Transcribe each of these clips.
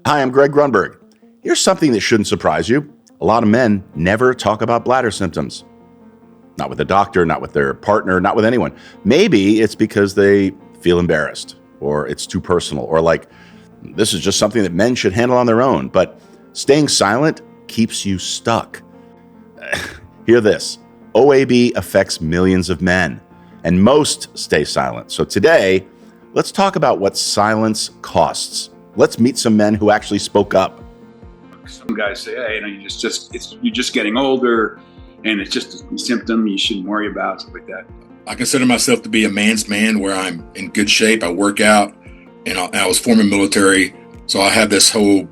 Hi, I'm Greg Grunberg. Here's something that shouldn't surprise you. A lot of men never talk about bladder symptoms. Not with a doctor, not with their partner, not with anyone. Maybe it's because they feel embarrassed, or it's too personal, or like, this is just something that men should handle on their own. But staying silent keeps you stuck. Hear this. OAB affects millions of men, and most stay silent. So today, let's talk about what silence costs. Let's meet some men who actually spoke up. Some guys say, hey, you're just getting older, and it's just a symptom you shouldn't worry about, stuff like that. I consider myself to be a man's man, where I'm in good shape. I work out, and I was former military, so I have this whole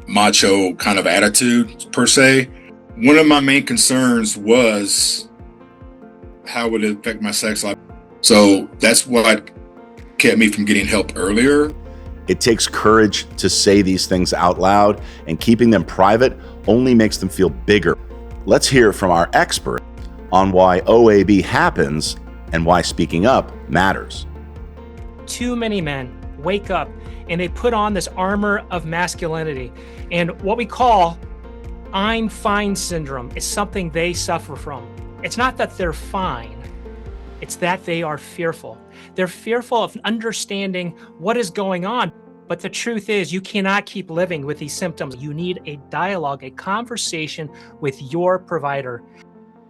macho kind of attitude, per se. One of my main concerns was how would it affect my sex life. So that's what kept me from getting help earlier. It takes courage to say these things out loud, and keeping them private only makes them feel bigger. Let's hear from our expert on why OAB happens and why speaking up matters. Too many men wake up and they put on this armor of masculinity, and what we call I'm fine syndrome is something they suffer from. It's not that they're fine, it's that they are fearful. They're fearful of understanding what is going on. But the truth is, you cannot keep living with these symptoms. You need a dialogue, a conversation with your provider.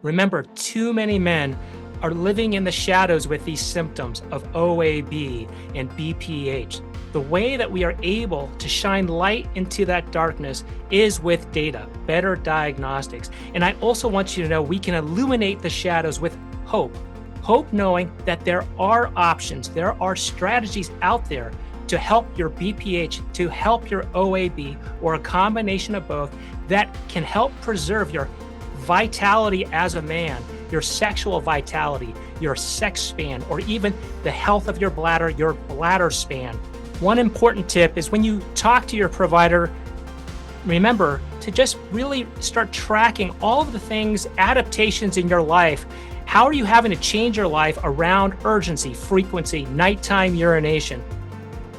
Remember, too many men are living in the shadows with these symptoms of OAB and BPH. The way that we are able to shine light into that darkness is with data, better diagnostics. And I also want you to know we can illuminate the shadows with hope. Hope knowing that there are options, there are strategies out there to help your BPH, to help your OAB, or a combination of both that can help preserve your vitality as a man, your sexual vitality, your sex span, or even the health of your bladder span. One important tip is when you talk to your provider, remember to just really start tracking all of the things, adaptations in your life. How are you having to change your life around urgency, frequency, nighttime urination?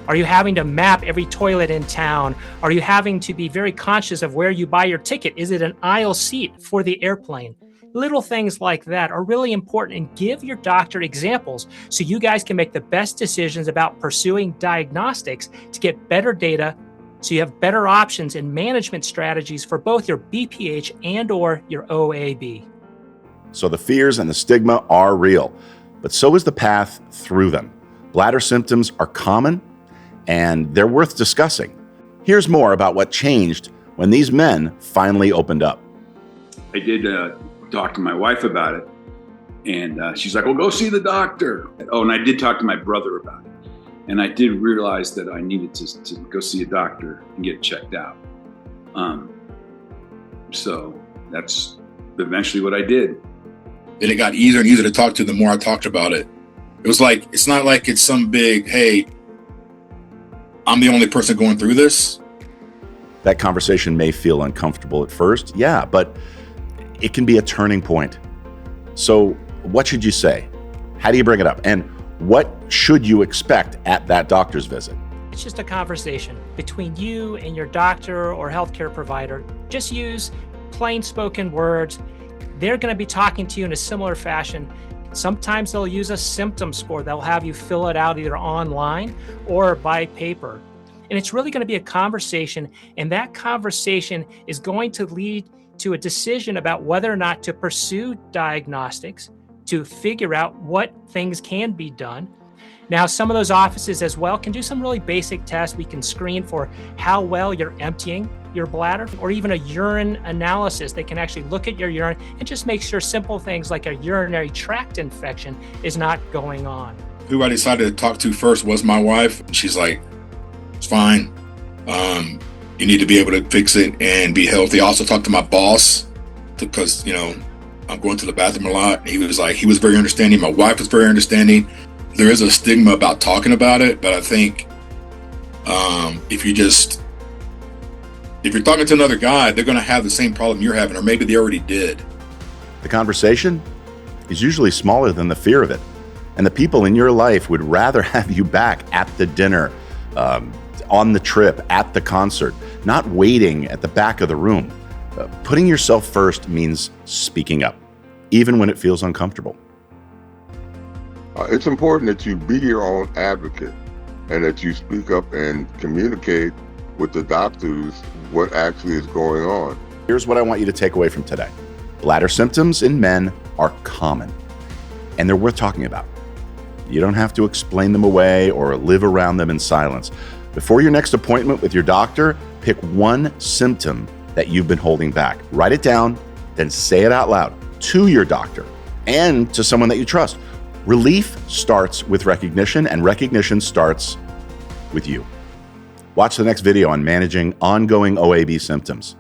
Are you having to map every toilet in town? Are you having to be very conscious of where you buy your ticket? Is it an aisle seat for the airplane? Little things like that are really important, and give your doctor examples so you guys can make the best decisions about pursuing diagnostics to get better data, so you have better options and management strategies for both your BPH and or your OAB. So the fears and the stigma are real, but so is the path through them. Bladder symptoms are common, and they're worth discussing. Here's more about what changed when these men finally opened up. I did talk to my wife about it, and she's like, well, go see the doctor. Oh, and I did talk to my brother about it, and I did realize that I needed to go see a doctor and get checked out. So that's eventually what I did. And it got easier and easier to talk to the more I talked about it. It was like, it's not like it's some big, hey, I'm the only person going through this. That conversation may feel uncomfortable at first, yeah, but it can be a turning point. So what should you say? How do you bring it up? And what should you expect at that doctor's visit? It's just a conversation between you and your doctor or healthcare provider. Just use plain spoken words. They're going to be talking to you in a similar fashion. Sometimes they'll use a symptom score. They'll have you fill it out either online or by paper. And it's really going to be a conversation, and that conversation is going to lead to a decision about whether or not to pursue diagnostics, to figure out what things can be done. Now, some of those offices as well can do some really basic tests. We can screen for how well you're emptying your bladder, or even a urine analysis. They can actually look at your urine and just make sure simple things like a urinary tract infection is not going on. Who I decided to talk to first was my wife. She's like, it's fine. You need to be able to fix it and be healthy. I also talked to my boss because, I'm going to the bathroom a lot. He was very understanding. My wife was very understanding. There is a stigma about talking about it, but I think if you're talking to another guy, they're going to have the same problem you're having, or maybe they already did. The conversation is usually smaller than the fear of it. And the people in your life would rather have you back at the dinner, on the trip, at the concert, not waiting at the back of the room. Putting yourself first means speaking up, even when it feels uncomfortable. It's important that you be your own advocate and that you speak up and communicate with the doctors what actually is going on. Here's what I want you to take away from today. Bladder symptoms in men are common, and they're worth talking about. You don't have to explain them away or live around them in silence. Before your next appointment with your doctor, pick one symptom that you've been holding back. Write it down, then say it out loud to your doctor and to someone that you trust. Relief starts with recognition, and recognition starts with you. Watch the next video on managing ongoing OAB symptoms.